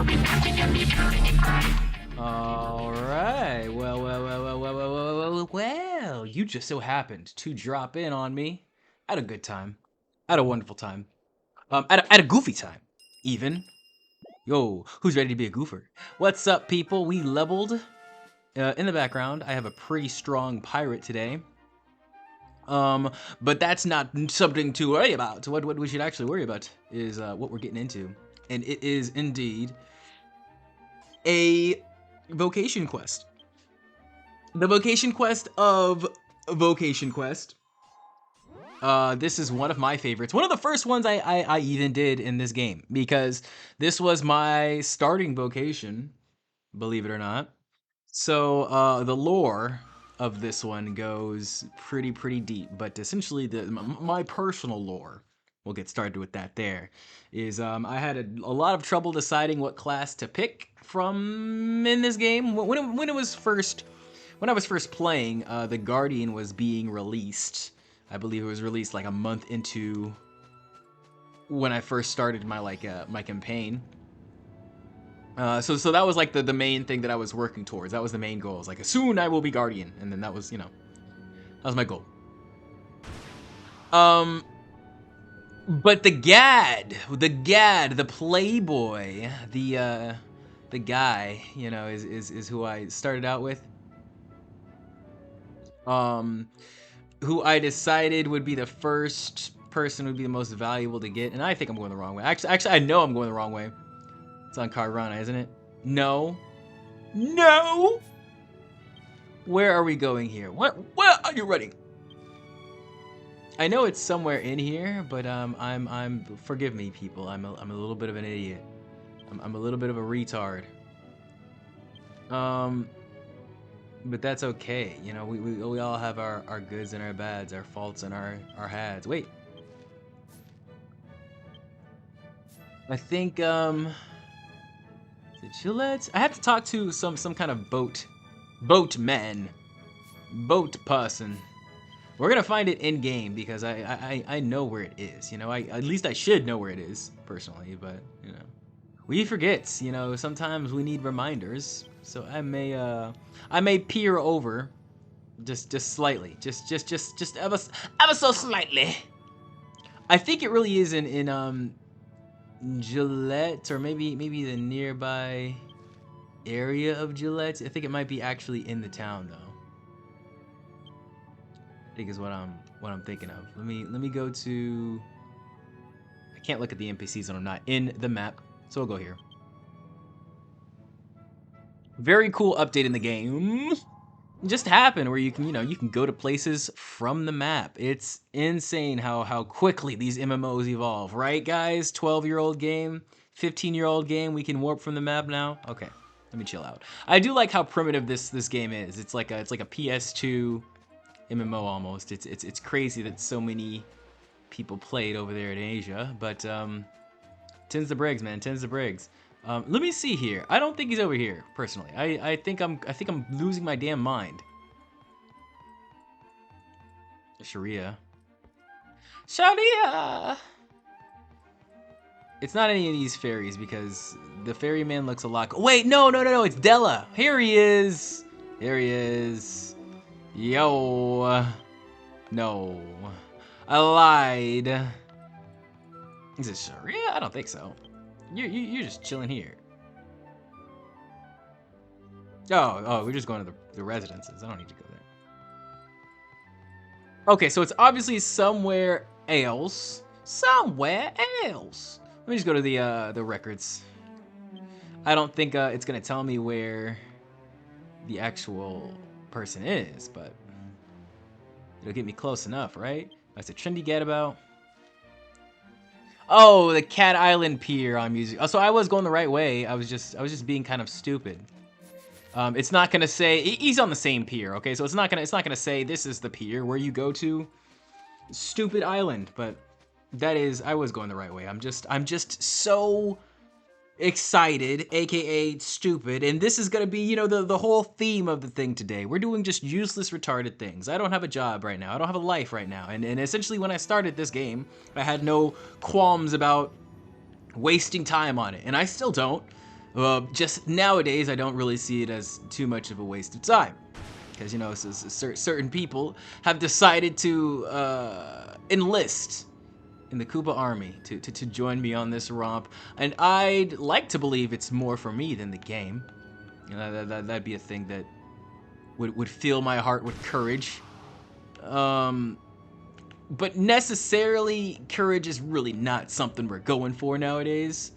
All right. Well, you just so happened to drop in on me at a good time, at a wonderful time, at a goofy time, even. Yo, who's ready to be a goofer? What's up, people? We leveled. In the background, I have a pretty strong pirate today. But that's not something to worry about. What we should actually worry about is what we're getting into, and it is indeed a vocation quest. The vocation quest of Vocation Quest. This is one of my favorites. One of the first ones I even did in this game, because this was my starting vocation, believe it or not. So the lore of this one goes pretty deep, but essentially my personal lore, we'll get started with that there, is I had a lot of trouble deciding what class to pick from in this game. When I was first playing, the Guardian was being released. I believe it was released like a month into when I first started my my campaign. So that was like the main thing that I was working towards. That was the main goal. It was like, soon I will be Guardian, and then that was, that was my goal. But the Gad, the playboy, the guy, is who I started out with. Who I decided would be the first person who would be the most valuable to get, and I think I'm going the wrong way. Actually, I know I'm going the wrong way. It's on Karana, isn't it? No. No! Where are we going here? Where are you running? I know it's somewhere in here, but I'm forgive me, people. I'm a little bit of an idiot. I'm a little bit of a retard. But that's okay. We all have our goods and our bads, our faults and our hads. Wait. I think is it Gillette? I have to talk to some kind of boatman, boat person. We're gonna find it in game because I know where it is. At least I should know where it is personally, but we forget. Sometimes we need reminders. So I may peer over, just slightly, just ever so slightly. I think it really is in Gillette, or maybe the nearby area of Gillette. I think it might be actually in the town though. I think is what I'm thinking of. Let me go to. I can't look at the NPCs when I'm not in the map, so we'll go here. Very cool update in the game. Just happened where you can go to places from the map. It's insane how quickly these MMOs evolve, right guys? 12-year-old game, 15-year-old game, we can warp from the map now. Okay, let me chill out. I do like how primitive this game is. It's like a PS2 MMO almost. It's crazy that so many people play it over there in Asia, but tens the brigs, man, tens the brigs. Let me see here. I don't think he's over here, personally. I think I'm losing my damn mind. Sharia. It's not any of these fairies because the ferryman looks a lot. Wait, no, it's Della. Here he is. Yo. No. I lied. Is it Sharia? I don't think so. You're just chilling here. Oh, we're just going to the residences. I don't need to go there. Okay, so it's obviously somewhere else. Let me just go to the records. I don't think it's gonna tell me where the actual person is, but it'll get me close enough, right? That's a trendy gadabout. Oh, the Cat Island Pier I'm using. Oh, so I was going the right way. I was just being kind of stupid. It's not gonna say he's on the same pier, okay? So it's not gonna say this is the pier where you go to stupid island, but I was going the right way. I'm just so excited, aka stupid, and this is gonna be, the whole theme of the thing today. We're doing just useless, retarded things. I don't have a job right now. I don't have a life right now, and essentially when I started this game, I had no qualms about wasting time on it, and I still don't. Just nowadays, I don't really see it as too much of a waste of time. Because, you know, certain people have decided to enlist in the Koopa army to join me on this romp. And I'd like to believe it's more for me than the game. You know, that'd be a thing that would fill my heart with courage. But necessarily, courage is really not something we're going for nowadays.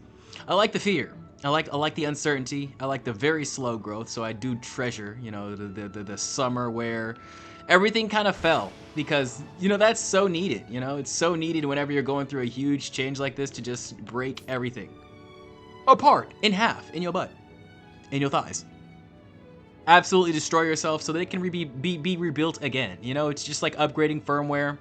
I like the fear. I like the uncertainty. I like the very slow growth. So I do treasure, you know, the summer where everything kind of fell, because, you know, that's so needed. You know, it's so needed whenever you're going through a huge change like this to just break everything apart in half in your butt, in your thighs. Absolutely destroy yourself so that it can be rebuilt again. You know, it's just like upgrading firmware.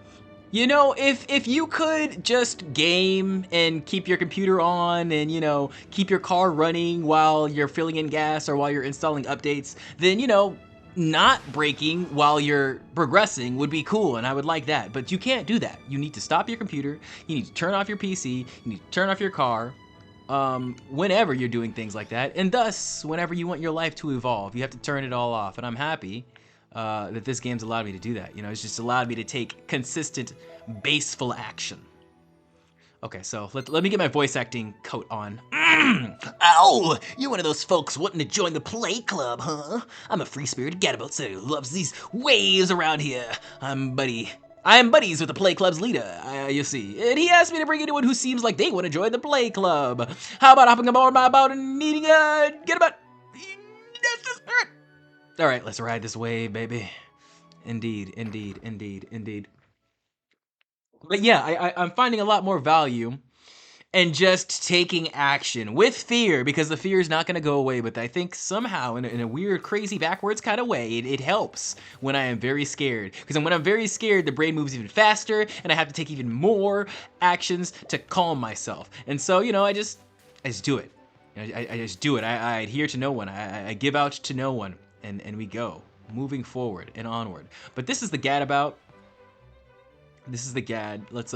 You know, if you could just game and keep your computer on and, you know, keep your car running while you're filling in gas or while you're installing updates, then, you know, not breaking while you're progressing would be cool, and I would like that. But you can't do that. You need to stop your computer, you need to turn off your PC, you need to turn off your car, whenever you're doing things like that, and thus, whenever you want your life to evolve, you have to turn it all off, and I'm happy that this game's allowed me to do that. You know, it's just allowed me to take consistent, baseful action. Okay, so let me get my voice acting coat on. Oh, you're one of those folks wanting to join the play club, huh? I'm a free-spirited gadabout who loves these waves around here. I am buddies with the play club's leader, you see, and he asked me to bring anyone who seems like they want to join the play club. How about hopping aboard my boat and needing a gadabout? That's the spirit. All right, let's ride this wave, baby. Indeed, indeed, indeed, indeed. But yeah, I'm finding a lot more value in just taking action with fear, because the fear is not going to go away. But I think somehow, in a weird, crazy, backwards kind of way, it helps when I am very scared. Because when I'm very scared, the brain moves even faster, and I have to take even more actions to calm myself. And so, you know, I just do it. I just do it. I adhere to no one. I give out to no one, and we go, moving forward and onward. But this is the gadabout. This is the GAD. Let's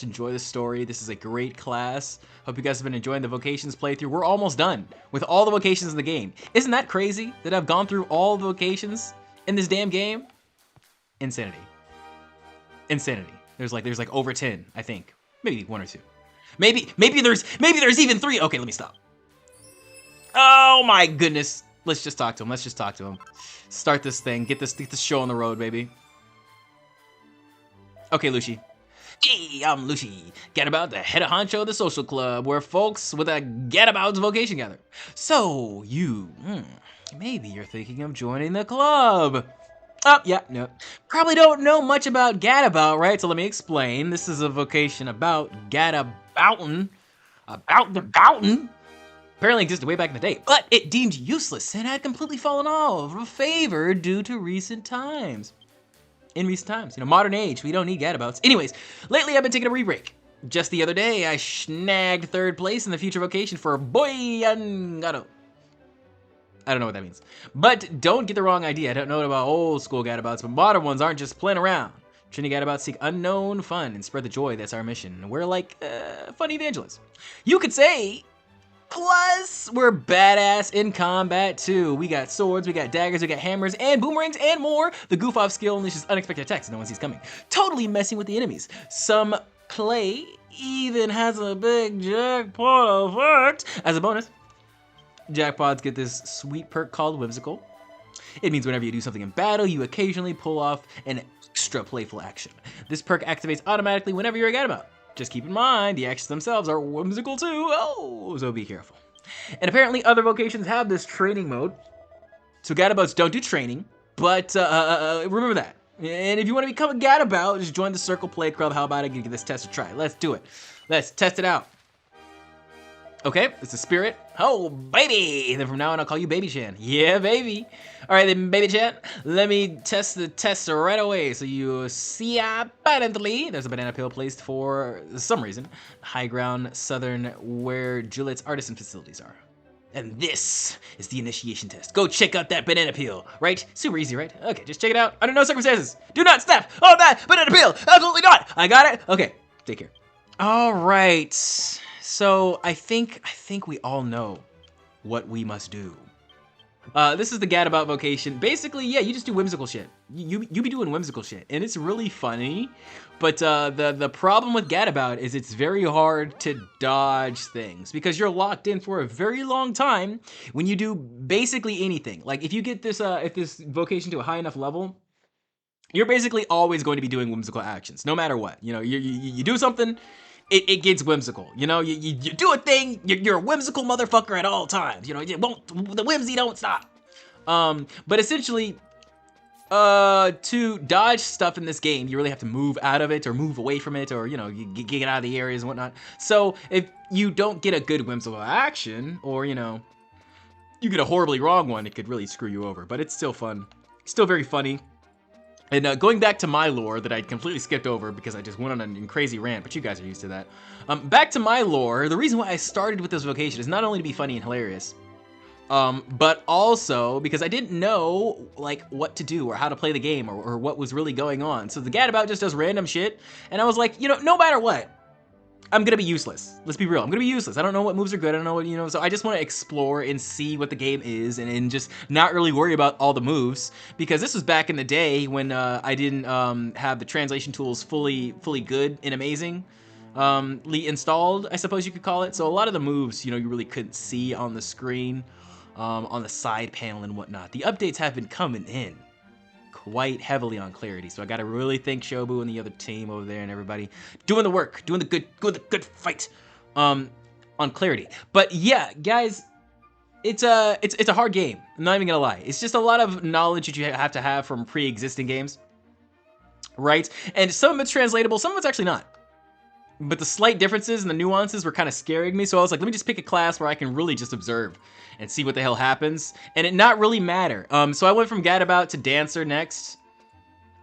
enjoy the story. This is a great class. Hope you guys have been enjoying the vocations playthrough. We're almost done with all the vocations in the game. Isn't that crazy that I've gone through all the vocations in this damn game? Insanity. Insanity. There's like over 10, I think. Maybe 1 or 2. Maybe there's even 3. Okay, let me stop. Oh my goodness. Let's just talk to him. Let's just talk to him. Start this thing. Get this show on the road, baby. Okay, Lucy. Hey, I'm Lucy, gadabout, the head of honcho of the social club, where folks with a gadabout's vocation gather. So, maybe you're thinking of joining the club. Oh, yeah, no. Probably don't know much about gadabout, right? So let me explain. This is a vocation about gadaboutin'. About the boutin'. Apparently existed way back in the day, but it deemed useless and had completely fallen off of favor due to recent times. In recent times, you know, modern age, we don't need gadabouts. Anyways, lately I've been taking a re-break. Just the other day, I snagged 3rd place in the future vocation for Boyangado. I don't know what that means. But don't get the wrong idea. I don't know about old school gadabouts, but modern ones aren't just playing around. Trinity gadabouts seek unknown fun and spread the joy. That's our mission. We're like fun evangelists, you could say. Plus, we're badass in combat too. We got swords, we got daggers, we got hammers, and boomerangs, and more. The goof off skill unleashes unexpected attacks no one sees coming, totally messing with the enemies. Some play even has a big jackpot effect as a bonus. Jackpots get this sweet perk called Whimsical. It means whenever you do something in battle, you occasionally pull off an extra playful action. This perk activates automatically whenever you're a gadabout. Just keep in mind, the actions themselves are whimsical too, so be careful. And apparently other vocations have this training mode. So gadabouts don't do training, but remember that. And if you want to become a gadabout, just join the Circle Play Club. How about I give this test a try? Let's do it. Let's test it out. Okay, it's a spirit. Oh, baby! And then from now on, I'll call you Baby Chan. Yeah, baby. All right, then, Baby Chan, let me test the test right away. So you see, apparently, there's a banana peel placed for some reason, high ground southern where Juliet's artisan facilities are. And this is the initiation test. Go check out that banana peel, right? Super easy, right? Okay, just check it out under no circumstances. Do not step on that banana peel. Absolutely not. I got it. Okay, take care. All right. So I think we all know what we must do. This is the Gadabout vocation. Basically, yeah, you just do whimsical shit. You be doing whimsical shit, and it's really funny. But the problem with Gadabout is it's very hard to dodge things because you're locked in for a very long time when you do basically anything. Like if you get this if this vocation to a high enough level, you're basically always going to be doing whimsical actions, no matter what. You know, you do something, it gets whimsical. You know, you do a thing, you're a whimsical motherfucker at all times. You know, the whimsy don't stop. But essentially, to dodge stuff in this game, you really have to move out of it or move away from it, or, you know, you get out of the areas and whatnot. So if you don't get a good whimsical action, or, you know, you get a horribly wrong one, it could really screw you over. But it's still fun. Still very funny. And going back to my lore that I completely skipped over because I just went on a crazy rant, but you guys are used to that. Back to my lore, the reason why I started with this vocation is not only to be funny and hilarious, but also because I didn't know like what to do or how to play the game or what was really going on. So the Gadabout just does random shit, and I was like, you know, no matter what, I'm gonna be useless. Let's be real, I'm gonna be useless. I don't know what moves are good, I don't know what, you know, so I just want to explore and see what the game is and just not really worry about all the moves, because this was back in the day when I didn't have the translation tools fully good and amazing installed, I suppose you could call it. So a lot of the moves, you know, you really couldn't see on the screen, on the side panel and whatnot. The updates have been coming in quite heavily on clarity, so I gotta really thank Shobu and the other team over there and everybody doing the work, doing the good fight on clarity. But yeah, guys, it's a hard game. I'm not even gonna lie. It's just a lot of knowledge that you have to have from pre-existing games, right? And some of it's translatable, some of it's actually not. But the slight differences and the nuances were kind of scaring me, so I was like, let me just pick a class where I can really just observe and see what the hell happens, and it not really matter. So I went from Gadabout to Dancer next,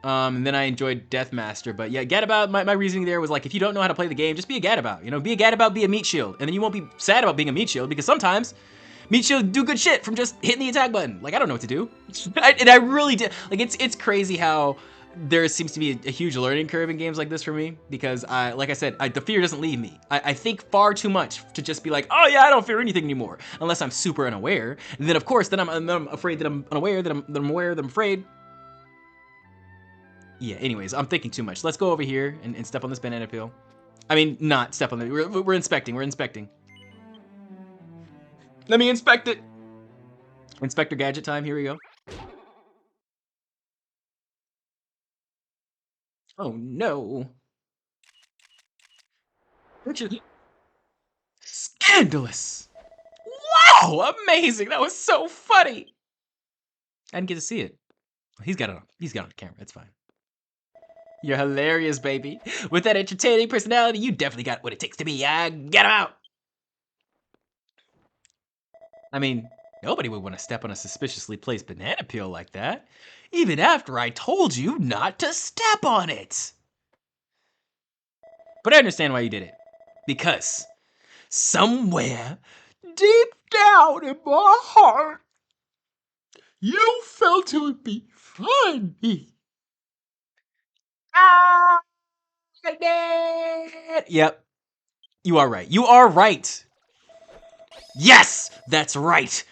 and then I enjoyed Deathmaster. But yeah, Gadabout, my reasoning there was like, if you don't know how to play the game, just be a Gadabout. You know, be a Gadabout, be a Meat Shield, and then you won't be sad about being a Meat Shield, because sometimes Meat Shield do good shit from just hitting the attack button. Like, I don't know what to do. And I really did. Like, it's crazy how there seems to be a huge learning curve in games like this for me, because like I said, the fear doesn't leave me. I think far too much to just be like, oh yeah, I don't fear anything anymore, unless I'm super unaware. And then of course, then I'm afraid that I'm unaware, that I'm aware that I'm afraid. Yeah, anyways, I'm thinking too much. Let's go over here and step on this banana peel. I mean, not step on it. We're inspecting. We're inspecting. Let me inspect it. Inspector Gadget time. Here we go. Oh no. Richard. Scandalous. Wow, amazing. That was so funny. I didn't get to see it. He's got it on camera. It's fine. You're hilarious, baby. With that entertaining personality, you definitely got what it takes to be a Gadabout. I mean, nobody would want to step on a suspiciously placed banana peel like that, even after I told you not to step on it. But I understand why you did it. Because somewhere deep down in my heart, you felt it would be funny. Ah, yep, you are right. You are right. Yes, that's right,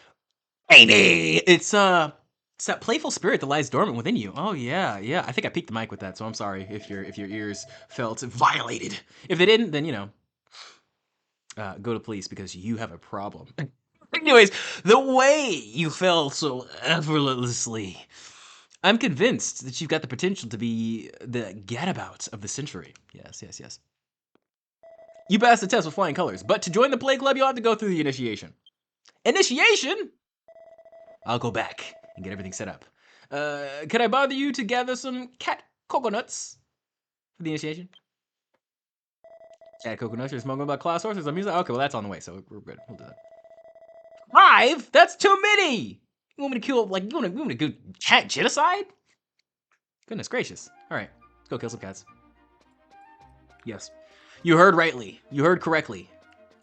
baby. It's that playful spirit that lies dormant within you. Oh yeah, yeah. I think I peaked the mic with that, so I'm sorry if your ears felt violated. If they didn't, then you know, go to police because you have a problem. Anyways, the way you fell so effortlessly, I'm convinced that you've got the potential to be the Gadabout of the century. Yes, yes, yes. You passed the test with flying colors, but to join the play club, you'll have to go through the initiation. Initiation? I'll go back and get everything set up. Can I bother you to gather some cat coconuts for the initiation? Cat coconuts, you're smoking about class horses. I'm using. Okay, well that's on the way, so we're good. We'll do that. 5? That's too many. You want me to kill? Like you want to go cat genocide? Goodness gracious! All right, let's go kill some cats. Yes, you heard rightly. You heard correctly.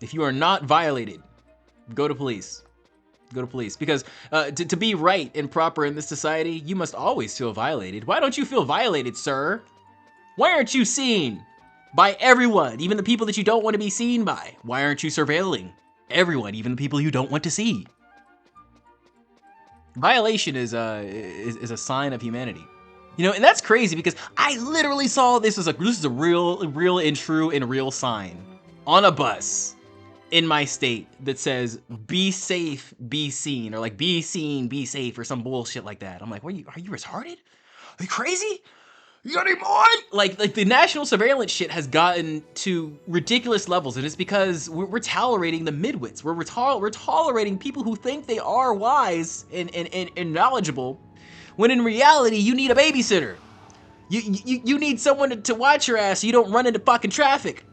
If you are not violated, go to police. Go to police, because to be right and proper in this society, you must always feel violated. Why don't you feel violated, sir? Why aren't you seen by everyone, even the people that you don't want to be seen by? Why aren't you surveilling everyone, even the people you don't want to see? Violation is a sign of humanity. You know, and that's crazy because I literally saw this as this is a real and true and real sign on a bus in my state that says "Be safe, be seen," or like "Be seen, be safe," or some bullshit like that. I'm like, are you retarded? Are you crazy? You got any more? Like the national surveillance shit has gotten to ridiculous levels, and it's because we're tolerating the midwits. We're tolerating people who think they are wise and knowledgeable, when in reality you need a babysitter. You need someone to watch your ass so you don't run into fucking traffic.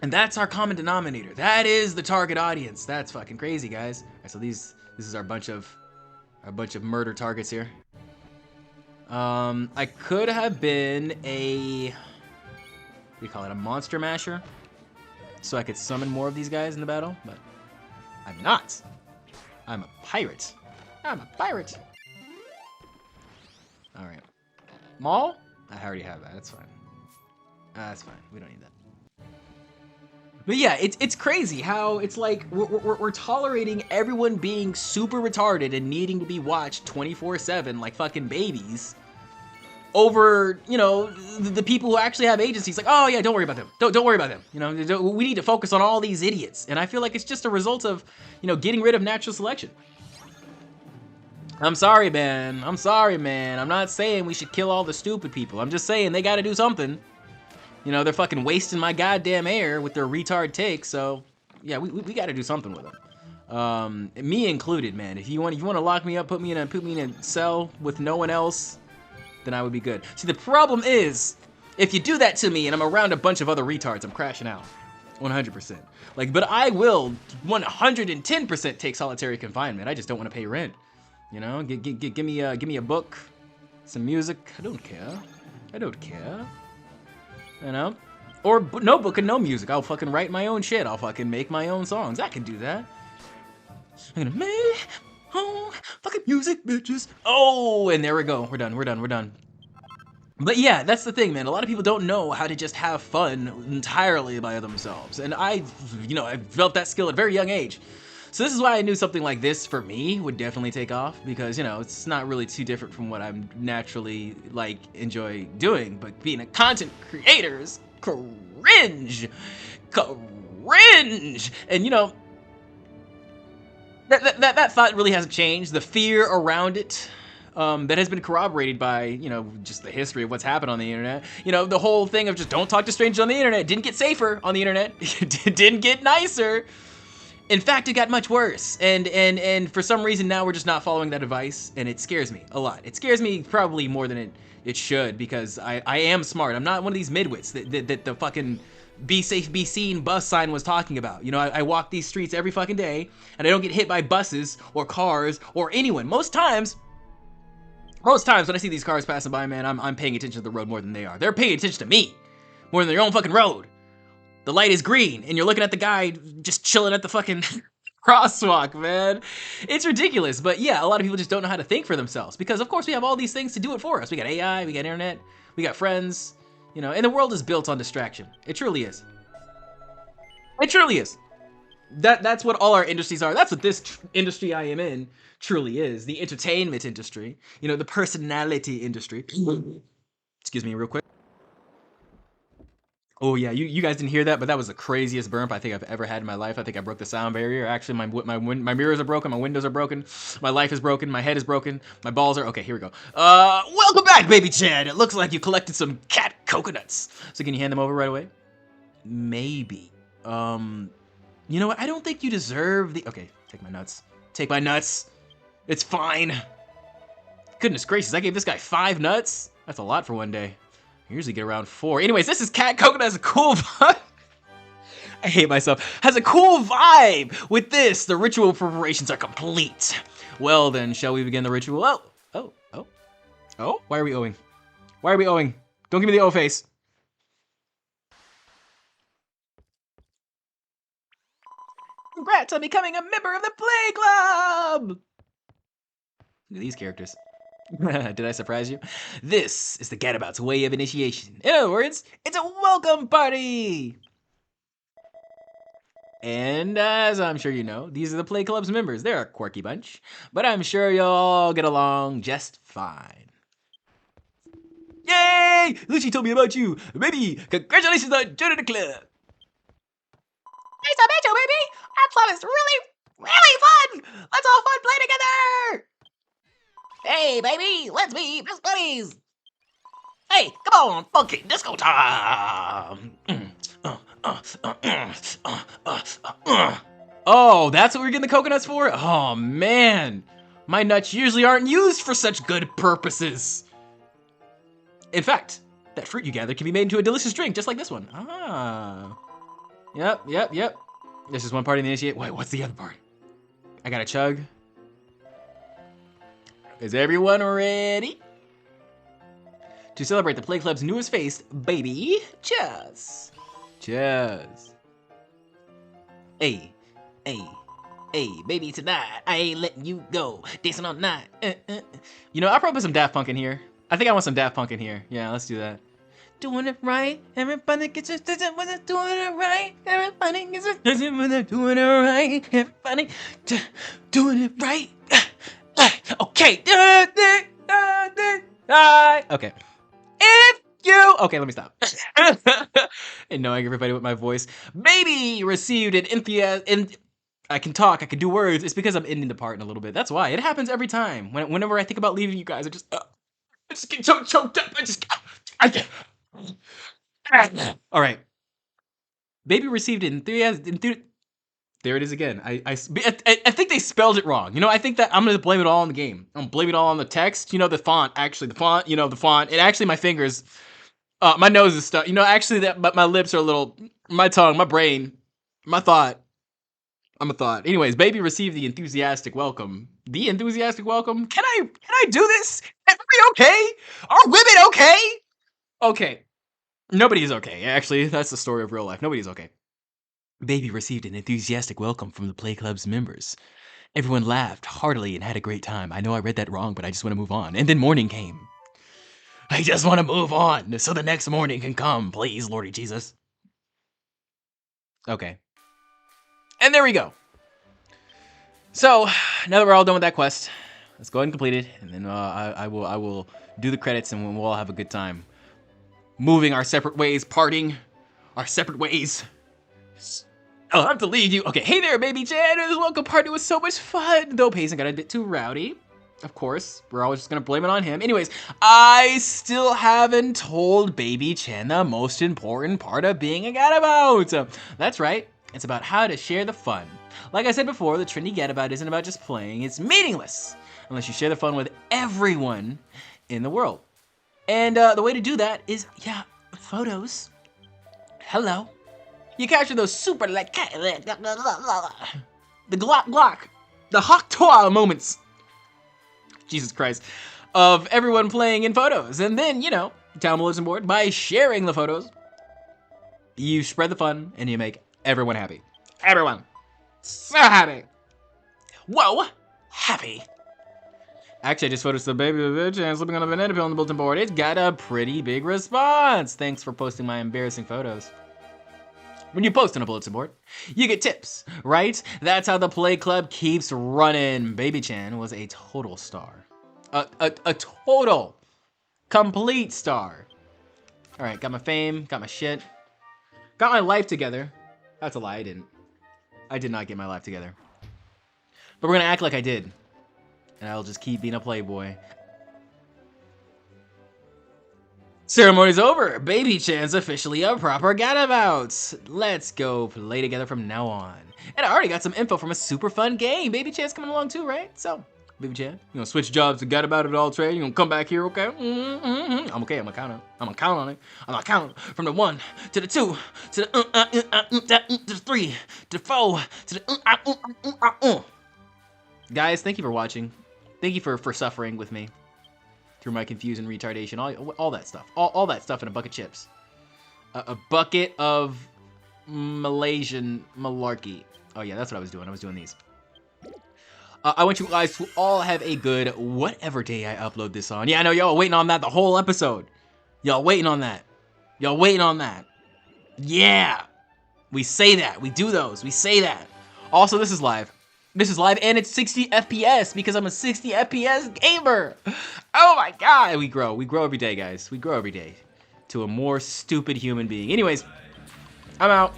And that's our common denominator. That is the target audience. That's fucking crazy, guys. All right, so this is our bunch of murder targets here. I could have been a, what do you call it, a monster masher, so I could summon more of these guys in the battle, but I'm not. I'm a pirate. I'm a pirate. All right. Maul? I already have that. That's fine. That's fine. We don't need that. But yeah, it's crazy how it's like we're tolerating everyone being super retarded and needing to be watched 24/7 like fucking babies over, you know, the people who actually have agencies. Like, oh yeah, don't worry about them. Don't worry about them. You know, we need to focus on all these idiots. And I feel like it's just a result of, you know, getting rid of natural selection. I'm sorry, man. I'm sorry, man. I'm not saying we should kill all the stupid people. I'm just saying they got to do something. You know, they're fucking wasting my goddamn air with their retard takes, so yeah, we got to do something with them. Me included, man. If you want to lock me up, put me in a cell with no one else, then I would be good. See, the problem is, if you do that to me and I'm around a bunch of other retards, I'm crashing out, 100%. Like, but I will 110% take solitary confinement. I just don't want to pay rent. You know, give me a book, some music. I don't care. I don't care. You know? Or no book and no music. I'll fucking write my own shit. I'll fucking make my own songs. I can do that. I'm gonna make fucking music, bitches. Oh, and there we go. We're done. But yeah, that's the thing, man. A lot of people don't know how to just have fun entirely by themselves. And I developed that skill at a very young age. So this is why I knew something like this for me would definitely take off, because, you know, it's not really too different from what I'm naturally, like, enjoy doing, but being a content creator is cringe. And, you know, that thought really hasn't changed. The fear around it, that has been corroborated by, you know, just the history of what's happened on the internet. You know, the whole thing of just don't talk to strangers on the internet didn't get safer on the internet. It didn't get nicer. In fact, it got much worse, and for some reason now we're just not following that advice, and it scares me a lot. It scares me probably more than it should, because I am smart. I'm not one of these midwits that the fucking "Be safe, be seen" bus sign was talking about. You know, I walk these streets every fucking day, and I don't get hit by buses or cars or anyone. Most times when I see these cars passing by, man, I'm paying attention to the road more than they are. They're paying attention to me more than their own fucking road. The light is green, and you're looking at the guy just chilling at the fucking crosswalk, man. It's ridiculous, but yeah, a lot of people just don't know how to think for themselves, because of course we have all these things to do it for us. We got AI, we got internet, we got friends, you know, and the world is built on distraction. It truly is. It truly is. That's what all our industries are. That's what this industry I am in truly is. The entertainment industry, you know, the personality industry. Excuse me real quick. Oh yeah, you guys didn't hear that, but that was the craziest burp I think I've ever had in my life. I think I broke the sound barrier. Actually, my mirrors are broken, my windows are broken, my life is broken, my head is broken, my balls are... Okay, here we go. Welcome back, baby Chad. It looks like you collected some cat coconuts. So can you hand them over right away? Maybe. You know what? I don't think you deserve the... Okay, take my nuts. Take my nuts. It's fine. Goodness gracious, I gave this guy 5 nuts? That's a lot for one day. I usually get around 4. Anyways, this is Cat Coconut. Has a cool vibe. I hate myself. Has a cool vibe. With this, the ritual preparations are complete. Well then, shall we begin the ritual? Oh. Why are we owing? Why are we owing? Don't give me the O face. Congrats on becoming a member of the Play Club! Look at these characters. Did I surprise you? This is the Gadabout's way of initiation. In other words, it's a welcome party! And as I'm sure you know, these are the Play Club's members. They're a quirky bunch, but I'm sure you'll all get along just fine. Yay! Lucy told me about you. Baby, congratulations on joining the club. Nice to meet you, baby. Our club is really fun. Let's all fun play together. Hey, baby, let's be best buddies. Hey, come on, funky disco time. Oh, that's what we're getting the coconuts for? Oh, man. My nuts usually aren't used for such good purposes. In fact, that fruit you gather can be made into a delicious drink just like this one. Ah. Yep. This is one part of the initiate. Wait, what's the other part? I gotta chug. Is everyone ready? To celebrate the Play Club's newest face, baby, cheers. Cheers. Hey, baby, tonight I ain't letting you go. Dancing all night. You know, I'll probably put some Daft Punk in here. I think I want some Daft Punk in here. Yeah, let's do that. Doing it right, everybody gets it when they're doing it right. Everybody gets it when they're doing it right. Everybody doing it right. Okay. Okay. If you... Okay, let me stop. Annoying everybody with my voice. Baby received an enthusiasm... I can talk, I can do words. It's because I'm ending the part in a little bit. That's why. It happens every time. Whenever I think about leaving you guys, I just get choked up. I can't. All right. Baby received an enthusiasm... There it is again. I think they spelled it wrong. You know, I think that I'm gonna blame it all on the game. I'm gonna blame it all on the text. You know, the font. Actually, the font. You know, the font. And actually, my fingers. My nose is stuck. You know, actually, but my lips are a little. My tongue, my brain, my thought. I'm a thought. Anyways, baby received the enthusiastic welcome. The enthusiastic welcome. Can I do this? Everybody okay? Are women okay? Okay. Nobody's okay. Actually, that's the story of real life. Nobody's okay. Baby received an enthusiastic welcome from the Play Club's members. Everyone laughed heartily and had a great time. I know I read that wrong, but I just want to move on. And then morning came. I just want to move on so the next morning can come, please, Lordy Jesus. Okay. And there we go. So, now that we're all done with that quest, let's go ahead and complete it. And then I will do the credits and we'll all have a good time. Moving our separate ways, parting our separate ways. I'll have to leave you. Okay, hey there, baby Jan. This welcome party was so much fun. Though Payson got a bit too rowdy. Of course, we're always just gonna blame it on him. Anyways, I still haven't told baby Chan the most important part of being a gadabout. That's right, it's about how to share the fun. Like I said before, the trendy gadabout isn't about just playing. It's meaningless unless you share the fun with everyone in the world. And the way to do that is, photos. Hello. You capture those super the glock, the hawk toa moments. Jesus Christ, of everyone playing in photos. And then, you know, down the bulletin board, by sharing the photos, you spread the fun and you make everyone happy. Everyone. So happy. Whoa, happy. Actually, I just photosed the baby bitch and slipping on a banana peel on the bulletin board. It got a pretty big response. Thanks for posting my embarrassing photos. When you post on a bulletin board, you get tips, right? That's how the Play Club keeps running. Baby Chan was a total star. A total, complete star. All right, got my fame, got my shit. Got my life together. That's a lie, I didn't. I did not get my life together. But we're gonna act like I did. And I'll just keep being a playboy. Ceremony's over. Baby Chan's officially a proper gadabout. Let's go play together from now on. And I already got some info from a super fun game. Baby Chan's coming along too, right? So, Baby Chan, you gonna switch jobs to gadabout it all trade? You gonna come back here, okay? I'm okay. I'm gonna count on it. I'm gonna count from the 1 to the 2 to the 3 to the 4 to the Guys, thank you for watching. Thank you for suffering with me through my confusion, retardation, all that stuff. All that stuff in a bucket of chips. A bucket of Malaysian malarkey. Oh yeah, that's what I was doing. I was doing these. I want you guys to all have a good whatever day I upload this on. Yeah, I know y'all waiting on that the whole episode. Y'all waiting on that. Y'all waiting on that. Yeah. We say that. We do those. We say that. Also, this is live. This is live, and it's 60 FPS because I'm a 60 FPS gamer. Oh my god. We grow. We grow every day, guys. We grow every day to a more stupid human being. Anyways, I'm out.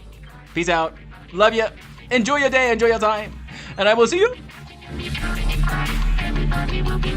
Peace out. Love you. Enjoy your day. Enjoy your time. And I will see you. Everybody will be